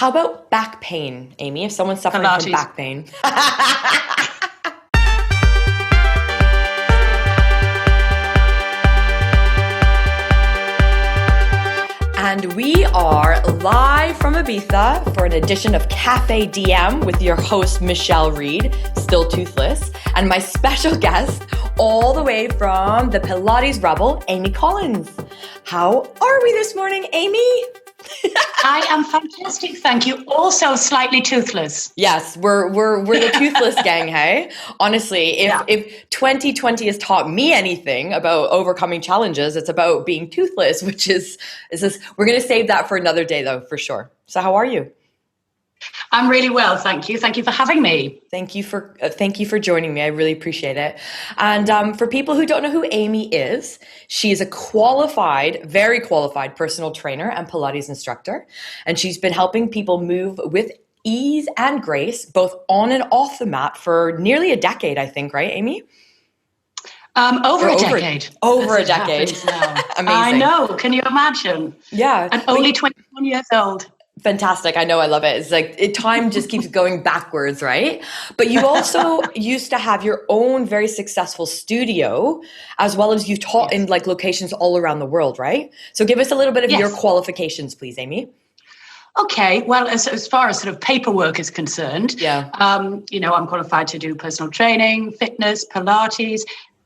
how about back pain, Amy? If someone's suffering from back pain. And we are live from Ibiza for an edition of Café Diem with your host, Michelle Reed, still toothless, and my special guest all the way from the Pilates Rebel, Amy Collins. How are we this morning, Amy? I am fantastic, thank you. Also slightly toothless. Yes, we're the toothless gang, hey? Honestly, if 2020 has taught me anything about overcoming challenges, it's about being toothless, which is we're going to save that for another day though, for sure. So how are you? I'm really well, thank you. Thank you for having me. Thank you for joining me. I really appreciate it. And for people who don't know who Amy is, she is a very qualified personal trainer and Pilates instructor. And she's been helping people move with ease and grace, both on and off the mat for nearly a decade, I think, right, Amy? Over a decade. Over a decade. Amazing. I know. Can you imagine? Yeah. And only 21 years old. Fantastic. I know. I love it. It's like time just keeps going backwards, right? But you also used to have your own very successful studio, as well as you taught in like locations all around the world, right? So give us a little bit of your qualifications, please, Amy. Okay. Well, as far as sort of paperwork is concerned, I'm qualified to do personal training, fitness, Pilates,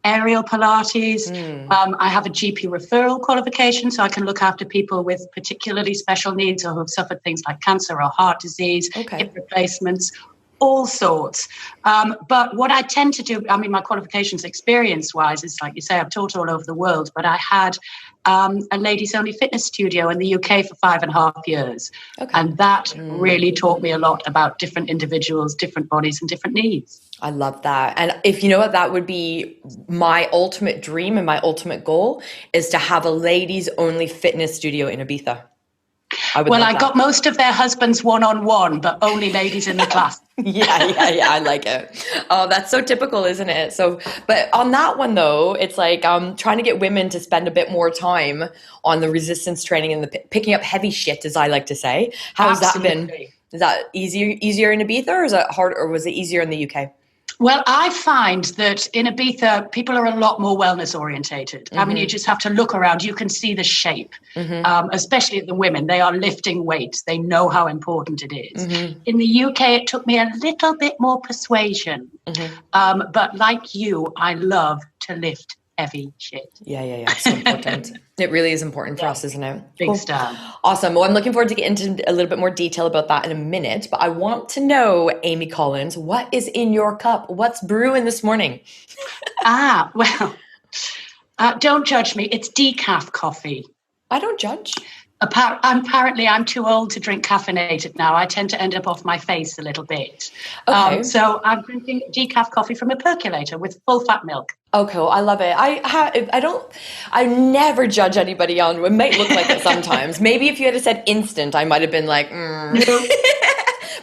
aerial Pilates. I have a GP referral qualification, so I can look after people with particularly special needs or who have suffered things like cancer or heart disease, hip replacements, all sorts. But what I tend to do, my qualifications experience-wise is, like you say, I've taught all over the world, but I had a ladies-only fitness studio in the UK for 5.5 years. And that really taught me a lot about different individuals, different bodies and different needs. I love that. And if you know what, that would be my ultimate dream and my ultimate goal is to have a ladies only fitness studio in Ibiza. I got most of their husbands one-on-one, but only ladies in the class. Yeah, I like it. Oh, that's so typical, isn't it? So, but on that one though, it's like trying to get women to spend a bit more time on the resistance training and the picking up heavy shit, as I like to say. How has that been? Is that easier in Ibiza, or is it harder, or was it easier in the UK? Well, I find that in Ibiza, people are a lot more wellness orientated. I mean, you just have to look around. You can see the shape, especially the women. They are lifting weights. They know how important it is. In the UK, it took me a little bit more persuasion. But like you, I love to lift heavy shit. Yeah. So important. It really is important for us, isn't it? Big star. Awesome. Well, I'm looking forward to get into a little bit more detail about that in a minute, but I want to know, Amy Collins, what is in your cup? What's brewing this morning? Don't judge me. It's decaf coffee. I don't judge. Apparently, I'm too old to drink caffeinated now. I tend to end up off my face a little bit. So I'm drinking decaf coffee from a percolator with full fat milk. Oh, cool. I love it. I never judge anybody on, it might look like it sometimes. Maybe if you had said instant, I might have been like, No.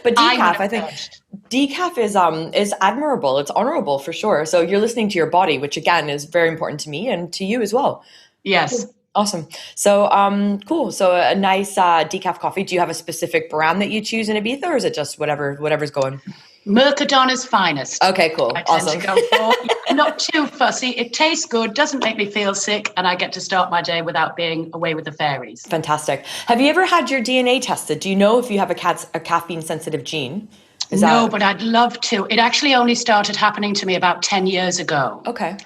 But decaf, I think decaf is admirable. It's honorable for sure. So you're listening to your body, which again is very important to me and to you as well. Yes. Cool. Awesome. So, cool. So a nice decaf coffee. Do you have a specific brand that you choose in Ibiza, or is it just whatever's going? Mercadona's finest. Okay, cool. I tend to go for. Not too fussy. It tastes good, doesn't make me feel sick, and I get to start my day without being away with the fairies. Fantastic. Have you ever had your DNA tested? Do you know if you have a caffeine-sensitive gene? No, but I'd love to. It actually only started happening to me about 10 years ago. Okay.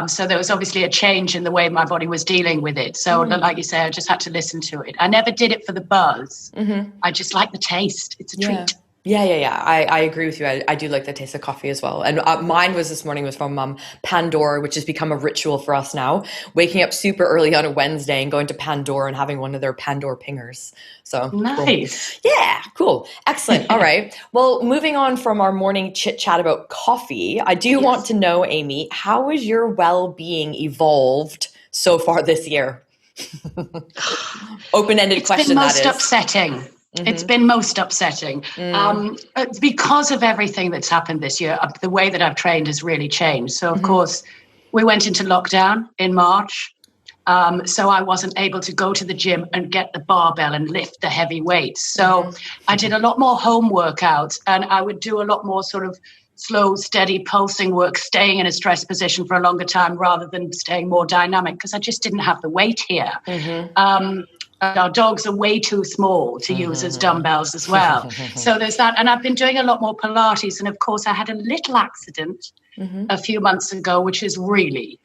So there was obviously a change in the way my body was dealing with it. So like you say, I just had to listen to it. I never did it for the buzz. I just like the taste. It's a treat. Yeah. I agree with you. I do like the taste of coffee as well. And mine this morning was from Pandora, which has become a ritual for us now. Waking up super early on a Wednesday and going to Pandora and having one of their Pandora pingers. So nice. Cool. Yeah, cool. Excellent. All right. Well, moving on from our morning chit chat about coffee, I do want to know, Amy, how has your well-being evolved so far this year? Open-ended question, that is. It's been most upsetting. It's been most upsetting because of everything that's happened this year. The way that I've trained has really changed. So, of course, we went into lockdown in March. So I wasn't able to go to the gym and get the barbell and lift the heavy weights. So I did a lot more home workouts, and I would do a lot more sort of slow, steady pulsing work, staying in a stress position for a longer time rather than staying more dynamic, because I just didn't have the weight here. Our dogs are way too small to use as dumbbells as well. So there's that. And I've been doing a lot more Pilates. And of course, I had a little accident a few months ago, which has really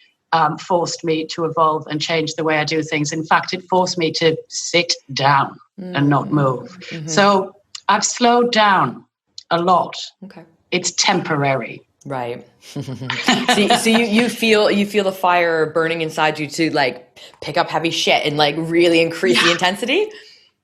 forced me to evolve and change the way I do things. In fact, it forced me to sit down and not move. So I've slowed down a lot. Okay. It's temporary. Right. So you feel the fire burning inside you to like pick up heavy shit and like really increase the intensity?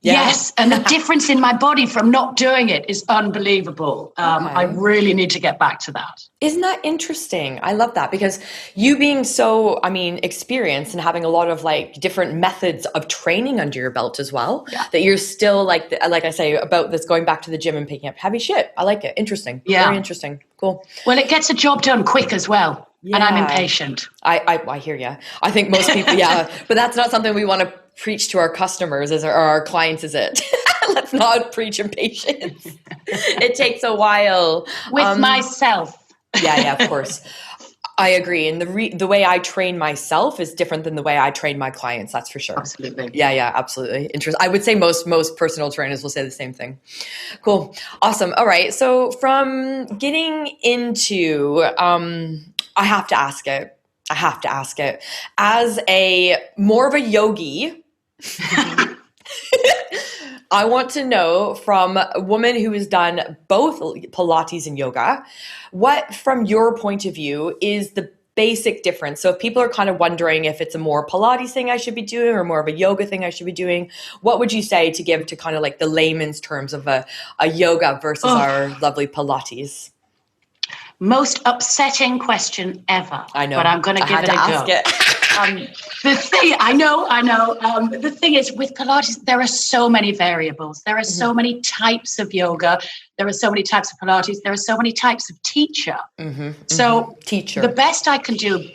Yeah. Yes. And the difference in my body from not doing it is unbelievable. I really need to get back to that. Isn't that interesting? I love that, because you being so, experienced and having a lot of like different methods of training under your belt as well, that you're still like I say about this, going back to the gym and picking up heavy shit. I like it. Interesting. Yeah. Very interesting. Cool. Well, it gets a job done quick as well. Yeah. And I'm impatient. I hear you. I think most people, but that's not something we want to preach to our customers or our clients, is it? Let's not preach impatience. It takes a while. With myself. Yeah, of course. I agree. And the way I train myself is different than the way I train my clients. That's for sure. Absolutely. Yeah, absolutely. Interesting. I would say most personal trainers will say the same thing. Cool. Awesome. All right. So from getting into, I have to ask it. As more of a yogi, I want to know from a woman who has done both Pilates and yoga, what from your point of view is the basic difference? So if people are kind of wondering if it's a more Pilates thing I should be doing or more of a yoga thing I should be doing, what would you say to give to kind of like the layman's terms of a yoga versus our lovely Pilates? Most upsetting question ever. I know. But I'm going to give it a go. The thing is, with Pilates, there are so many variables. There are so many types of yoga. There are so many types of Pilates. There are so many types of teacher. So teacher. The best I can do,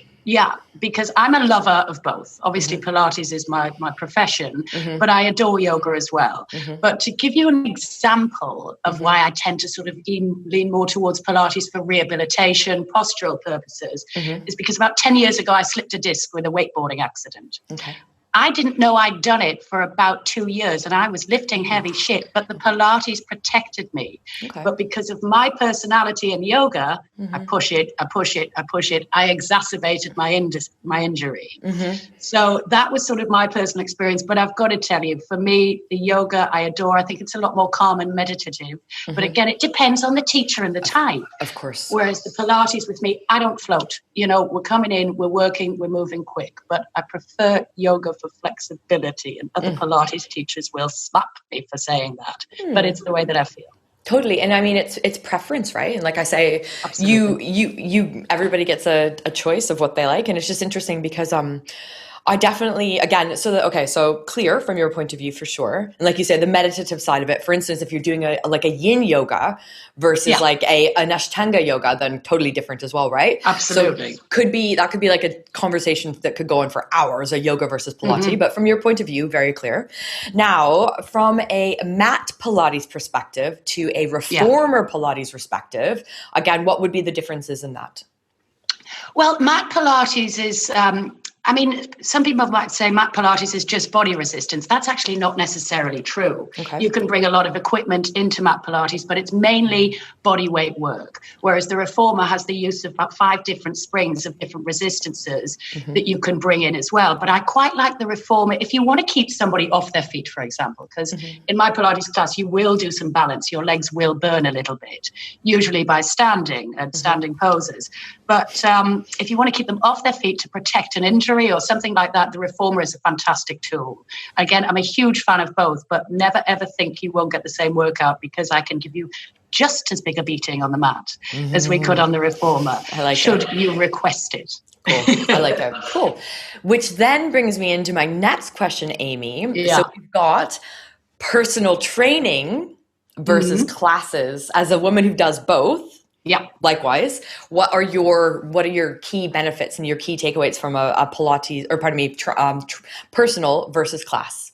because I'm a lover of both. Obviously, Pilates is my profession, but I adore yoga as well. But to give you an example of why I tend to sort of lean more towards Pilates for rehabilitation, postural purposes, is because about 10 years ago, I slipped a disc with a wakeboarding accident. Okay. I didn't know I'd done it for about 2 years, and I was lifting heavy shit, but the Pilates protected me. Okay. But because of my personality in yoga, I push it. I exacerbated my injury. So that was sort of my personal experience. But I've got to tell you, for me, the yoga I adore. I think it's a lot more calm and meditative. But again, it depends on the teacher and the type. Of course. Whereas the Pilates with me, I don't float. We're coming in, we're working, we're moving quick. But I prefer yoga for flexibility, and other Pilates teachers will slap me for saying that, but it's the way that I feel. Totally. And it's preference, right? And like I say, you everybody gets a choice of what they like. And it's just interesting because I definitely, again, so clear from your point of view for sure. And like you said, the meditative side of it, for instance, if you're doing a yin yoga versus like an Ashtanga yoga, then totally different as well, right? Absolutely. So that could be like a conversation that could go on for hours, a yoga versus Pilates, but from your point of view, very clear. Now, from a mat Pilates perspective to a reformer Pilates perspective, again, what would be the differences in that? Well, mat Pilates is, some people might say mat Pilates is just body resistance. That's actually not necessarily true. Okay. You can bring a lot of equipment into mat Pilates, but it's mainly body weight work. Whereas the reformer has the use of about 5 different springs of different resistances that you can bring in as well. But I quite like the reformer if you want to keep somebody off their feet, for example, because in my Pilates class, you will do some balance. Your legs will burn a little bit, usually by standing and standing poses. But if you want to keep them off their feet to protect an injury or something like that, the reformer is a fantastic tool. Again, I'm a huge fan of both, but never ever think you won't get the same workout, because I can give you just as big a beating on the mat as we could on the reformer, should you request it. Cool. I like that. Cool. Which then brings me into my next question, Amy. Yeah. So we've got personal training versus classes. As a woman who does both, Yeah. Likewise, what are your key benefits and your key takeaways from a Pilates, or pardon me, personal versus class?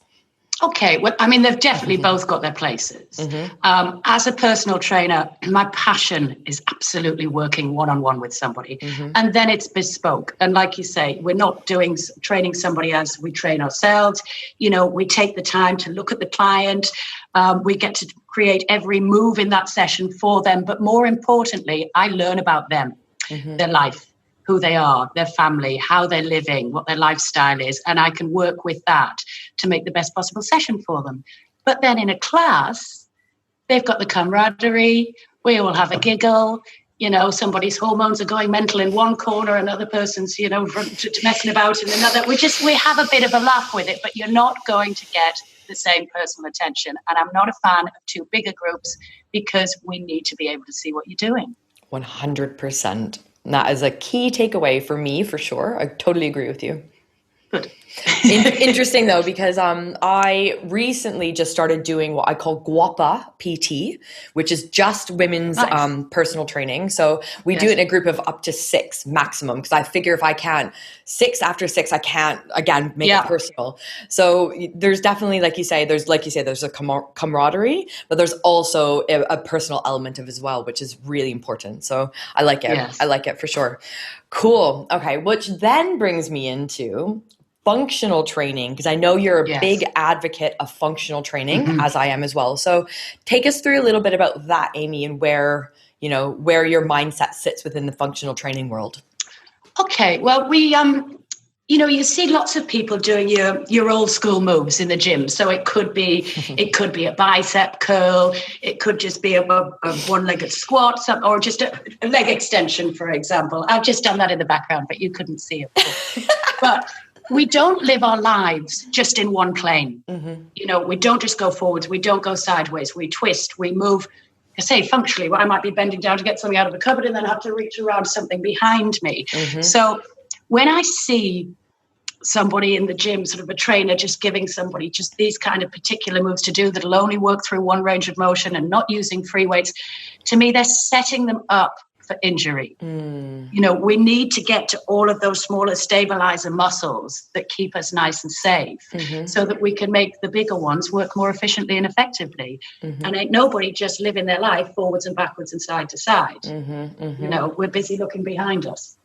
Okay, well, I mean, they've definitely both got their places. As a personal trainer, my passion is absolutely working one-on-one with somebody. And then it's bespoke. And like you say, we're not training somebody as we train ourselves. You know, we take the time to look at the client. We get to create every move in that session for them. But more importantly, I learn about them, their life, who they are, their family, how they're living, what their lifestyle is, and I can work with that to make the best possible session for them. But then in a class, they've got the camaraderie, we all have a giggle, you know, somebody's hormones are going mental in one corner, another person's, you know, messing about in another. We have a bit of a laugh with it, but you're not going to get the same personal attention. And I'm not a fan of too big a groups because we need to be able to see what you're doing. 100%. That is a key takeaway for me, for sure. I totally agree with you. Good. Interesting though, because I recently just started doing what I call Guapa PT, which is just women's personal training. So we do it in a group of up to 6 maximum, because I figure if I can't, after 6, I can't, again, make it personal. So there's definitely, like you say, there's a camaraderie, but there's also a personal element of it as well, which is really important. So I like it. Yes. I like it for sure. Cool. Okay. Which then brings me into functional training, because I know you're a big advocate of functional training, as I am as well. So take us through a little bit about that, Amy, and where your mindset sits within the functional training world. Okay. Well, we, you see lots of people doing your old school moves in the gym. So it could be a bicep curl. It could just be a one-legged squat, or just a leg extension, for example. I've just done that in the background, but you couldn't see it. But we don't live our lives just in one plane. You know, we don't just go forwards. We don't go sideways. We twist. We move. I say functionally, I might be bending down to get something out of the cupboard and then have to reach around something behind me. So when I see somebody in the gym, sort of a trainer, just giving somebody just these kind of particular moves to do that'll only work through one range of motion and not using free weights, to me, they're setting them up for injury. You know, we need to get to all of those smaller stabilizer muscles that keep us nice and safe, so that we can make the bigger ones work more efficiently and effectively. And ain't nobody just living their life forwards and backwards and side to side. You know, we're busy looking behind us.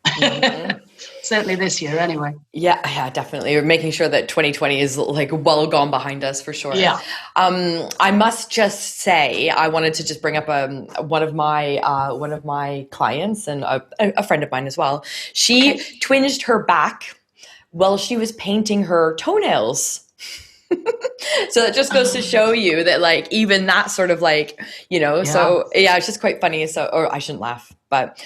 Certainly this year anyway. Yeah, definitely. We're making sure that 2020 is like well gone behind us, for sure. Yeah. I must just say, I wanted to just bring up one of my clients and a friend of mine as well. She twinged her back while she was painting her toenails. So that just goes to show you that, like, even that sort of, like, you know, so yeah, it's just quite funny. So, or I shouldn't laugh, but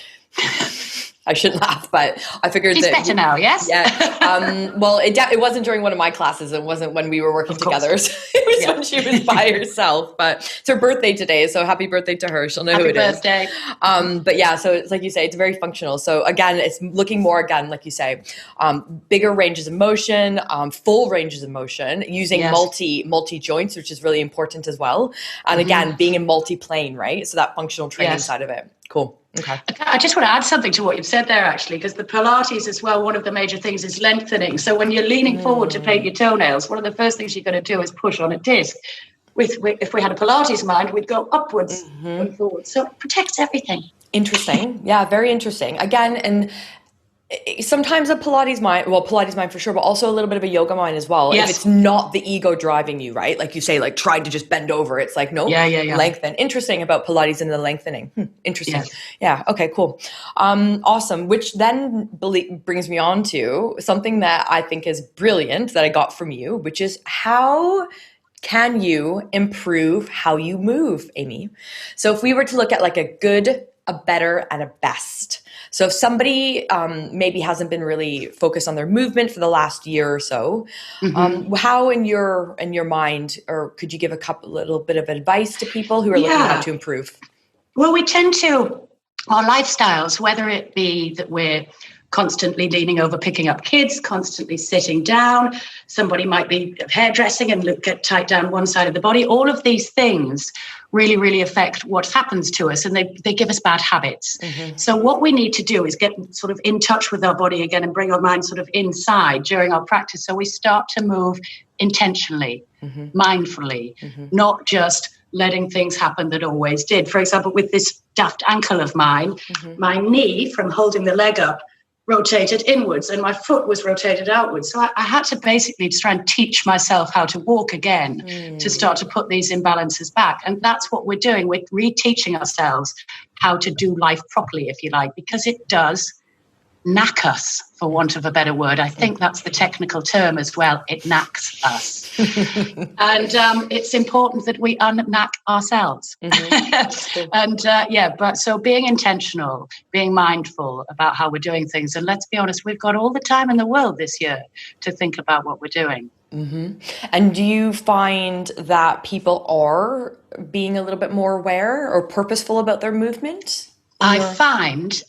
I shouldn't laugh, but I figured she's better now. Yes. Yeah. Well, it wasn't during one of my classes. It wasn't when we were working together. So it was when she was by herself. But it's her birthday today, so happy birthday to her. She'll know who it is. Happy birthday. But yeah, so it's like you say, it's very functional. So again, it's looking more, again, like you say, bigger ranges of motion, full ranges of motion, using multi joints, which is really important as well. And again, being in multi-plane, right? So that functional training side of it. Cool. Okay. I just want to add something to what you've said there, actually, because the Pilates as well, one of the major things is lengthening. So when you're leaning forward to paint your toenails, one of the first things you're going to do is push on a disc. If we had a Pilates mind, we'd go upwards and forwards. So it protects everything. Interesting. Yeah, very interesting. Again, and sometimes a Pilates mind for sure, but also a little bit of a yoga mind as well. Yes. If it's not the ego driving you, right? Like you say, like trying to just bend over. It's like, no, lengthen. Interesting about Pilates and the lengthening. Interesting. Yes. Yeah. Okay, cool. Awesome. Which then brings me on to something that I think is brilliant that I got from you, which is how can you improve how you move, Amy? So if we were to look at like a good, a better, and a best. So if somebody maybe hasn't been really focused on their movement for the last year or so, how in your mind, or could you give a little bit of advice to people who are looking at how to improve? Well, we tend to, our lifestyles, whether it be that we're constantly leaning over, picking up kids, constantly sitting down. Somebody might be hairdressing and get tight down one side of the body. All of these things really, really affect what happens to us, and they give us bad habits. So what we need to do is get sort of in touch with our body again and bring our mind sort of inside during our practice. So we start to move intentionally, mindfully, not just letting things happen that always did. For example, with this daft ankle of mine, my knee from holding the leg up rotated inwards and my foot was rotated outwards. So I had to basically try and teach myself how to walk again to start to put these imbalances back. And that's what we're doing. We're reteaching ourselves how to do life properly, if you like, because it does knack us, for want of a better word. I think that's the technical term as well. It knacks us. And it's important that we unknack ourselves. But so being intentional, being mindful about how we're doing things. And let's be honest, we've got all the time in the world this year to think about what we're doing. And do you find that people are being a little bit more aware or purposeful about their movement? I find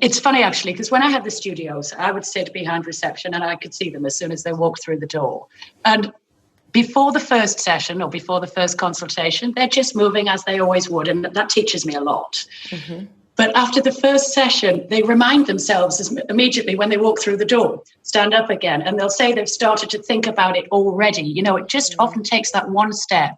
it's funny, actually, because when I had the studios, I would sit behind reception and I could see them as soon as they walked through the door. And before the first session or before the first consultation, they're just moving as they always would. And that teaches me a lot. But after the first session, they remind themselves immediately when they walk through the door, stand up again. And they'll say they've started to think about it already. You know, it just often takes that one step.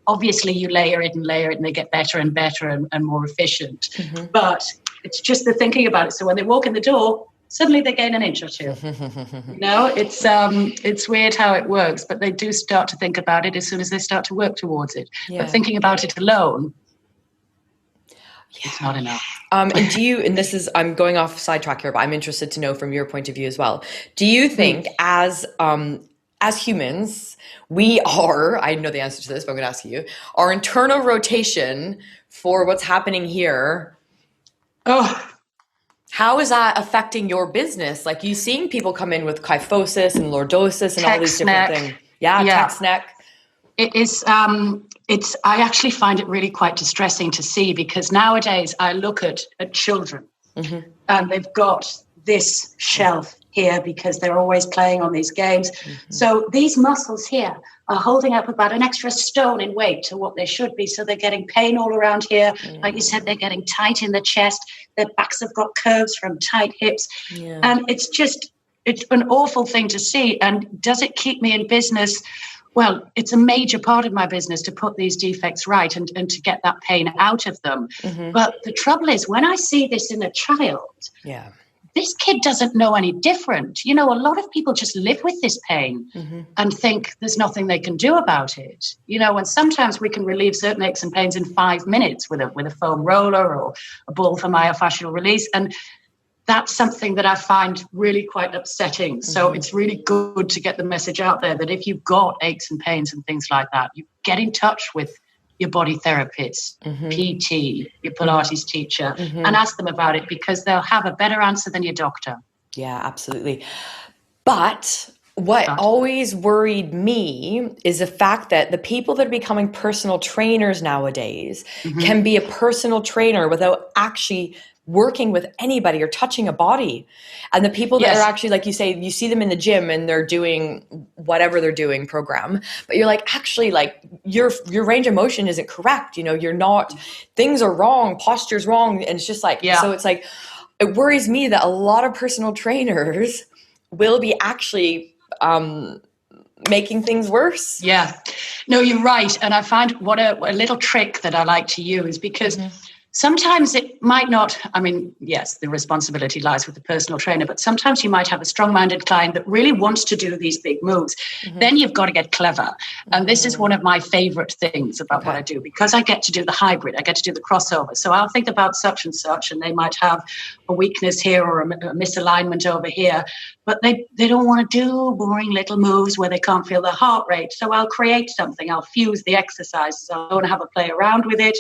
Obviously, you layer it and they get better and better and more efficient. But it's just the thinking about it. So when they walk in the door, suddenly they gain an inch or two. You know, it's weird how it works, but they do start to think about it as soon as they start to work towards it. But thinking about it alone, it's not enough. And do you, and this is, I'm going off sidetrack here, but I'm interested to know from your point of view as well. Do you think as humans, we are, I know the answer to this, but I'm going to ask you, our internal rotation for what's happening here, how is that affecting your business? Like, you seeing people come in with kyphosis and lordosis and all these different things. Text neck. It is, I actually find it really quite distressing to see, because nowadays I look at children and they've got this shelf here because they're always playing on these games. So these muscles here are holding up about an extra stone in weight to what they should be. So they're getting pain all around here. Like you said, they're getting tight in the chest. Their backs have got curves from tight hips. And it's an awful thing to see. And does it keep me in business? Well, it's a major part of my business to put these defects right and to get that pain out of them. But the trouble is, when I see this in a child, this kid doesn't know any different. You know, a lot of people just live with this pain and think there's nothing they can do about it. You know, and sometimes we can relieve certain aches and pains in 5 minutes with a foam roller or a ball for myofascial release. And that's something that I find really quite upsetting. So it's really good to get the message out there that if you've got aches and pains and things like that, you get in touch with your body therapist, PT, your Pilates teacher, and ask them about it, because they'll have a better answer than your doctor. Yeah, absolutely. But what always worried me is the fact that the people that are becoming personal trainers nowadays can be a personal trainer without actually working with anybody or touching a body. And the people that are actually, like you say, you see them in the gym and they're doing whatever they're doing program, but you're like, actually, like your range of motion isn't correct. You know, you're not, things are wrong, posture's wrong. And it's just like, so it's like, it worries me that a lot of personal trainers will be actually making things worse. Yeah, no, you're right. And I find what a little trick that I like to use, because sometimes it might not, I mean, yes, the responsibility lies with the personal trainer, but sometimes you might have a strong-minded client that really wants to do these big moves. Then you've got to get clever. And this is one of my favorite things about what I do, because I get to do the hybrid, I get to do the crossover. So I'll think about such and such, and they might have a weakness here or a misalignment over here, but they don't want to do boring little moves where they can't feel their heart rate. So I'll create something, I'll fuse the exercises, I'll want to have a play around with it.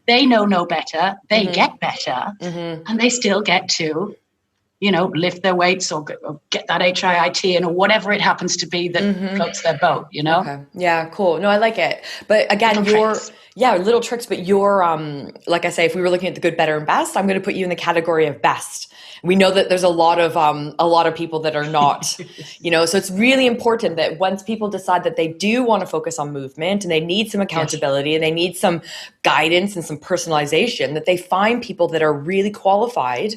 They know no better, they get better, and they still get to, you know, lift their weights or get that HIIT in, or whatever it happens to be that floats their boat, you know? Okay. Yeah, cool. No, I like it. But again, little tricks, but you're, like I say, if we were looking at the good, better, and best, I'm going to put you in the category of best. We know that there's a lot of people that are not, so it's really important that once people decide that they do want to focus on movement and they need some accountability and they need some guidance and some personalization, that they find people that are really qualified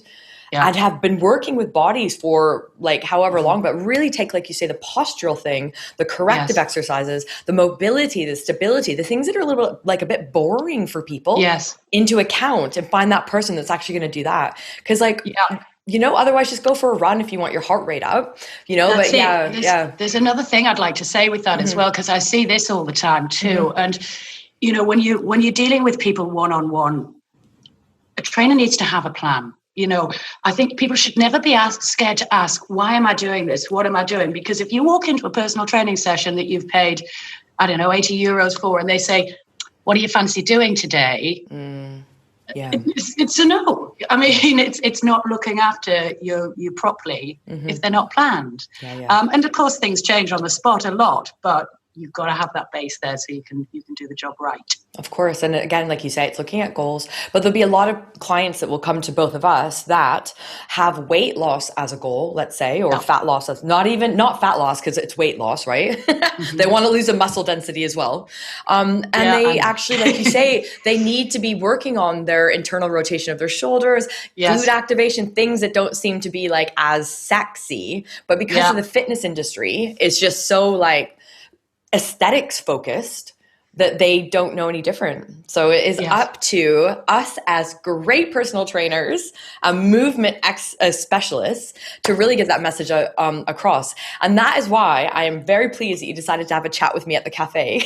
and have been working with bodies for like however long, but really take, like you say, the postural thing, the corrective exercises, the mobility, the stability, the things that are a little bit, like a bit boring for people into account, and find that person that's actually going to do that. Because otherwise just go for a run if you want your heart rate up, There's another thing I'd like to say with that as well, because I see this all the time too. And, when you're dealing with people one-on-one, a trainer needs to have a plan. I think people should never be scared to ask, why am I doing this? What am I doing? Because if you walk into a personal training session that you've paid, I don't know, €80 for, and they say, what do you fancy doing today? It's a no. I mean, it's not looking after you properly if they're not planned. And of course, things change on the spot a lot, but you've got to have that base there so you can do the job right. Of course. And again, like you say, it's looking at goals, but there'll be a lot of clients that will come to both of us that have weight loss as a goal, let's say, or fat loss as not fat loss, because it's weight loss, right? They want to lose a muscle density as well. They actually, like you say, they need to be working on their internal rotation of their shoulders, glute activation, things that don't seem to be like as sexy, but because of the fitness industry, it's just so like aesthetics focused that they don't know any different. So it is up to us as great personal trainers, movement specialists, to really get that message across. And that is why I am very pleased that you decided to have a chat with me at the cafe.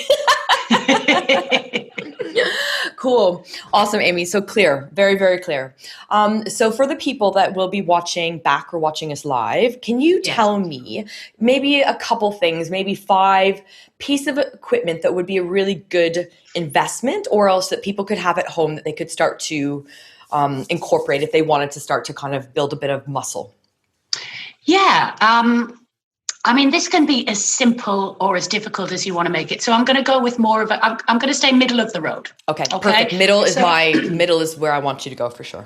Cool. Awesome, Amy. So clear, very, very clear. So for the people that will be watching back or watching us live, can you tell me maybe a couple things, maybe 5 pieces of equipment that would be a really good investment, or else that people could have at home that they could start to incorporate if they wanted to start to kind of build a bit of muscle? I mean, this can be as simple or as difficult as you want to make it. So I'm going to go with more of a, I'm going to stay middle of the road. Okay. Perfect. Middle is where I want you to go for sure.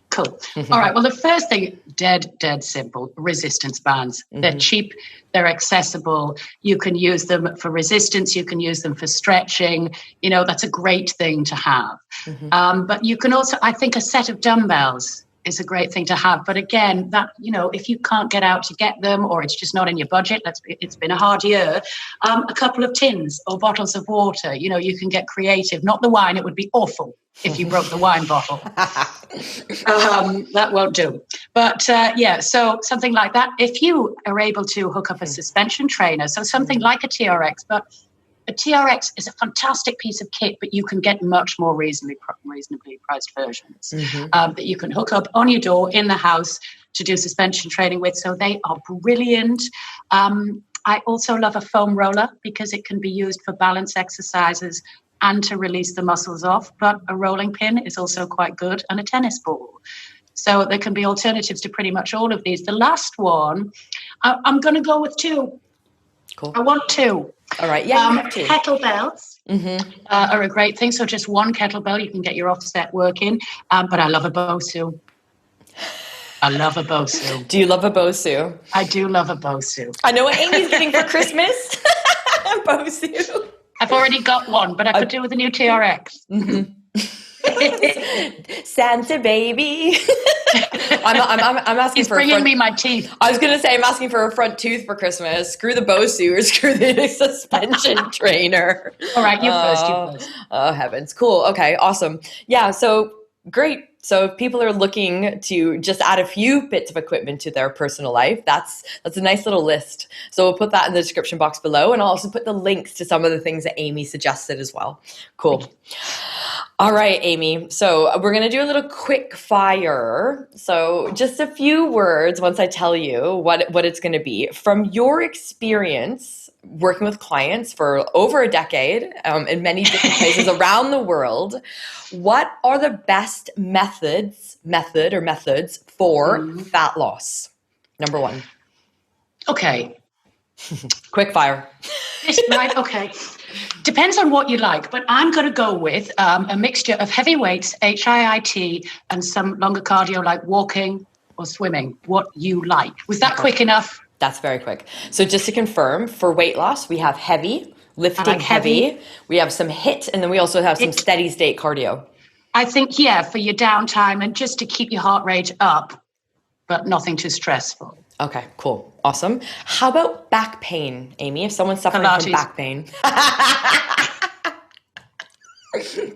Cool. All right. Well, the first thing, dead simple, resistance bands. They're cheap. They're accessible. You can use them for resistance. You can use them for stretching. That's a great thing to have. But you can also, I think, a set of dumbbells is a great thing to have. But again, that, if you can't get out to get them, or it's just not in your budget, it's been a hard year, a couple of tins or bottles of water, you can get creative. Not the wine. It would be awful if you broke the wine bottle. That won't do. But so something like that. If you are able to hook up a suspension trainer, so something like a TRX, but a TRX is a fantastic piece of kit, but you can get much more reasonably priced versions that you can hook up on your door in the house to do suspension training with. So they are brilliant. I also love a foam roller because it can be used for balance exercises and to release the muscles off. But a rolling pin is also quite good, and a tennis ball. So there can be alternatives to pretty much all of these. The last one, I'm going to go with 2. Cool. I want 2. All right. Yeah. Kettlebells are a great thing. So just one kettlebell, you can get your offset work in. But I love a Bosu. Do you love a Bosu? I do love a Bosu. I know what Amy's getting for Christmas. Bosu. I've already got one, but I could do with a new TRX. Santa baby. I'm asking for bringing me my teeth. I was going to say I'm asking for a front tooth for Christmas. Screw the Bosu or screw the suspension trainer. All right, you first. Oh, heavens. Cool. Okay, awesome. Yeah, so great. So if people are looking to just add a few bits of equipment to their personal life, that's a nice little list. So we'll put that in the description box below, and I'll also put the links to some of the things that Amy suggested as well. Cool. All right, Amy. So we're going to do a little quick fire. So just a few words once I tell you what it's going to be. From your experience working with clients for over a decade in many different places around the world, what are the best methods for fat loss? Number 1. Okay. Quick fire. Right, okay. Depends on what you like, but I'm going to go with a mixture of heavy weights, HIIT, and some longer cardio like walking, or swimming, what you like. Was that quick enough? That's very quick. So just to confirm, for weight loss, we have heavy, lifting heavy. We have some HIIT, and then we also have some steady state cardio. I think, for your downtime and just to keep your heart rate up, but nothing too stressful. Okay, cool. Awesome. How about back pain, Amy? If someone's suffering from back pain.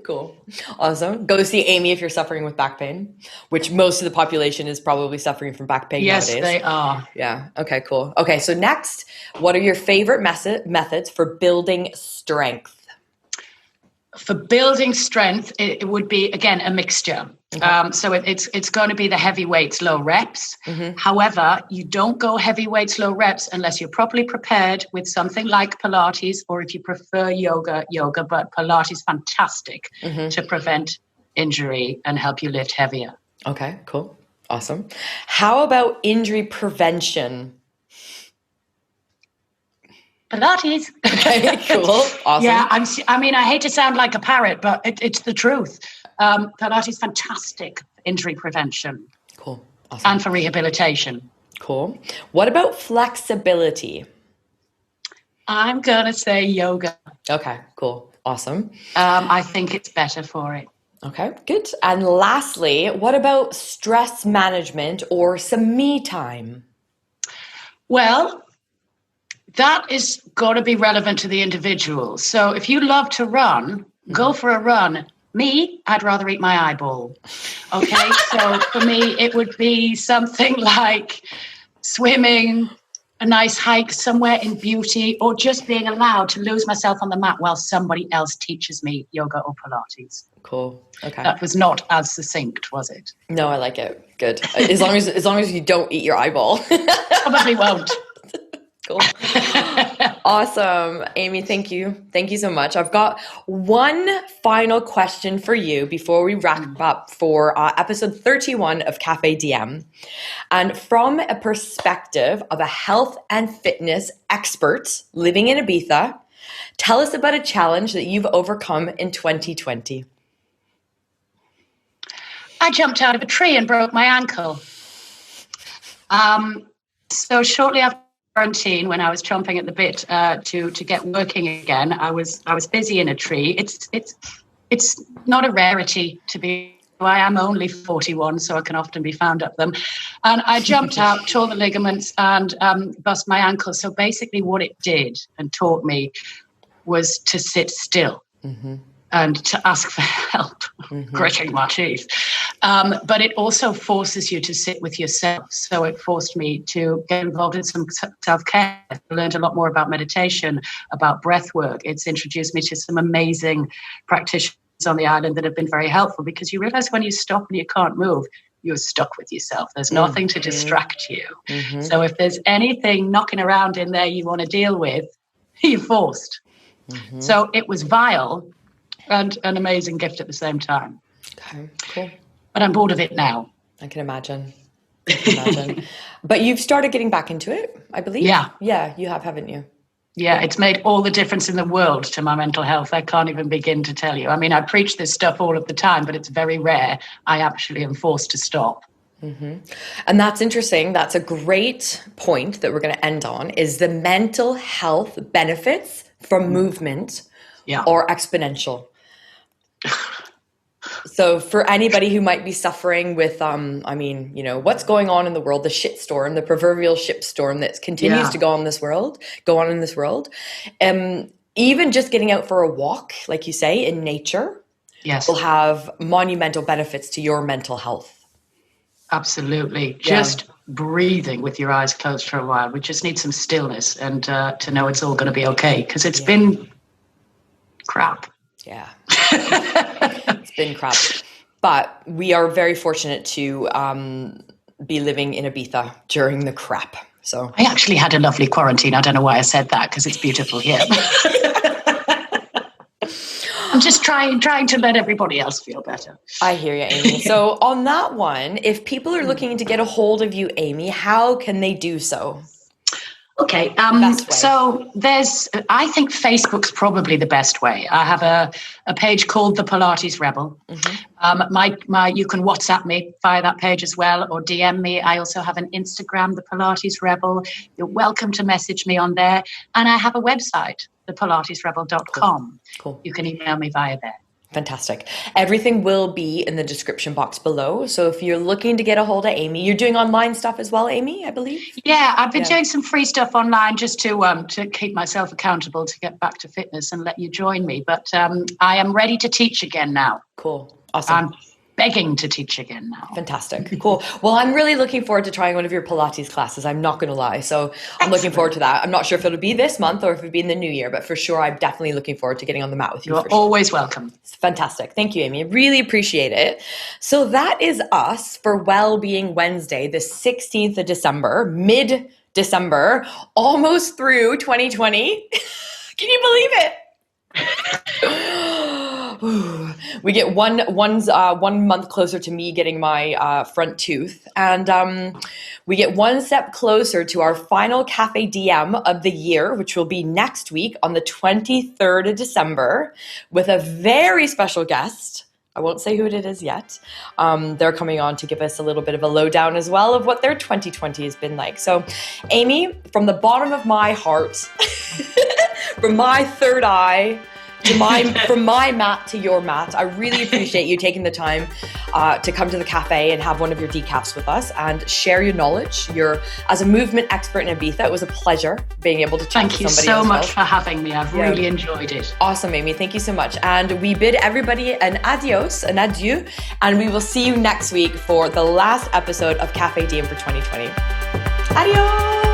Cool. Awesome. Go see Amy if you're suffering with back pain, which most of the population is probably suffering from back pain nowadays. Yes, they are. Yeah. Okay, cool. Okay, so next, what are your favorite methods for building strength? For building strength, it would be, again, a mixture. Okay. So it's going to be the heavy weights, low reps. Mm-hmm. However, you don't go heavy weights, low reps unless you're properly prepared with something like Pilates, or if you prefer yoga, but Pilates is fantastic to prevent injury and help you lift heavier. Okay, cool. Awesome. How about injury prevention? Pilates. Okay, cool. Awesome. Yeah, I hate to sound like a parrot, but it's the truth. Pilates is fantastic for injury prevention. Cool. Awesome. And for rehabilitation. Cool. What about flexibility? I'm going to say yoga. Okay, cool. Awesome. I think it's better for it. Okay, good. And lastly, what about stress management or some me time? Well, that is got to be relevant to the individual. So if you love to run, go for a run. Me, I'd rather eat my eyeball. Okay, so for me, it would be something like swimming, a nice hike somewhere in beauty, or just being allowed to lose myself on the mat while somebody else teaches me yoga or Pilates. Cool. Okay. That was not as succinct, was it? No, I like it. Good. As long as you don't eat your eyeball. Probably won't. Cool. Awesome. Amy, thank you. Thank you so much. I've got one final question for you before we wrap up for episode 31 of Café Diem. And from a perspective of a health and fitness expert living in Ibiza, tell us about a challenge that you've overcome in 2020. I jumped out of a tree and broke my ankle. So shortly after quarantine, when I was chomping at the bit to get working again, I was busy in a tree. It's not a rarity to be. I am only 41, so I can often be found up them. And I jumped out, tore the ligaments, and bust my ankle. So basically, what it did and taught me was to sit still. Mm-hmm. And to ask for help, gritting my teeth. But it also forces you to sit with yourself. So it forced me to get involved in some self-care. I learned a lot more about meditation, about breath work. It's introduced me to some amazing practitioners on the island that have been very helpful, because you realize when you stop and you can't move, you're stuck with yourself. There's nothing to distract you. Mm-hmm. So if there's anything knocking around in there you want to deal with, you're forced. Mm-hmm. So it was vile and an amazing gift at the same time. Okay, cool. But I'm bored of it now. I can imagine. But you've started getting back into it, I believe. Yeah. Yeah, you have, haven't you? Yeah, it's made all the difference in the world to my mental health. I can't even begin to tell you. I mean, I preach this stuff all of the time, but it's very rare I actually am forced to stop. Mm-hmm. And that's interesting. That's a great point that we're going to end on, is the mental health benefits from movement are exponential. So for anybody who might be suffering with, what's going on in the world, the shitstorm, the proverbial shitstorm that continues to go on in this world, even just getting out for a walk, like you say, in nature, will have monumental benefits to your mental health. Absolutely. Just breathing with your eyes closed for a while. We just need some stillness and to know it's all going to be okay, because it's been crap. Yeah. It's been crap. But we are very fortunate to be living in Ibiza during the crap. So I actually had a lovely quarantine. I don't know why I said that, because it's beautiful here. I'm just trying to let everybody else feel better. I hear you, Amy. So on that one, if people are looking to get a hold of you, Amy, how can they do so? Okay, so I think Facebook's probably the best way. I have a page called the Pilates Rebel, You can WhatsApp me via that page as well, or DM me. I also have an Instagram, the Pilates Rebel. You're welcome to message me on there. And I have a website, thepilatesrebel.com. Cool. You can email me via there. Fantastic. Everything will be in the description box below. So if you're looking to get a hold of Amy, you're doing online stuff as well, Amy, I believe? Yeah, I've been doing some free stuff online just to keep myself accountable to get back to fitness and let you join me. But I am ready to teach again now. Cool. Awesome. I'm begging to teach again now. Fantastic. Cool. Well, I'm really looking forward to trying one of your Pilates classes. I'm not going to lie. So I'm looking forward to that. I'm not sure if it'll be this month or if it'll be in the new year, but for sure, I'm definitely looking forward to getting on the mat with you. You're always welcome. It's fantastic. Thank you, Amy. I really appreciate it. So that is us for Wellbeing Wednesday, the 16th of December, mid-December, almost through 2020. Can you believe it? We get one month closer to me getting my front tooth, and we get one step closer to our final Café Diem of the year, which will be next week on the 23rd of December with a very special guest. I won't say who it is yet. They're coming on to give us a little bit of a lowdown as well of what their 2020 has been like. So, Amy, from the bottom of my heart, from my third eye, from my mat to your mat, I really appreciate you taking the time to come to the cafe and have one of your decafs with us and share your knowledge. You're, as a movement expert in Ibiza, it was a pleasure being able to chat to somebody. Thank you so much for having me. I've really enjoyed it. Awesome, Amy. Thank you so much. And we bid everybody an adios, an adieu, and we will see you next week for the last episode of Café Diem for 2020. Adios!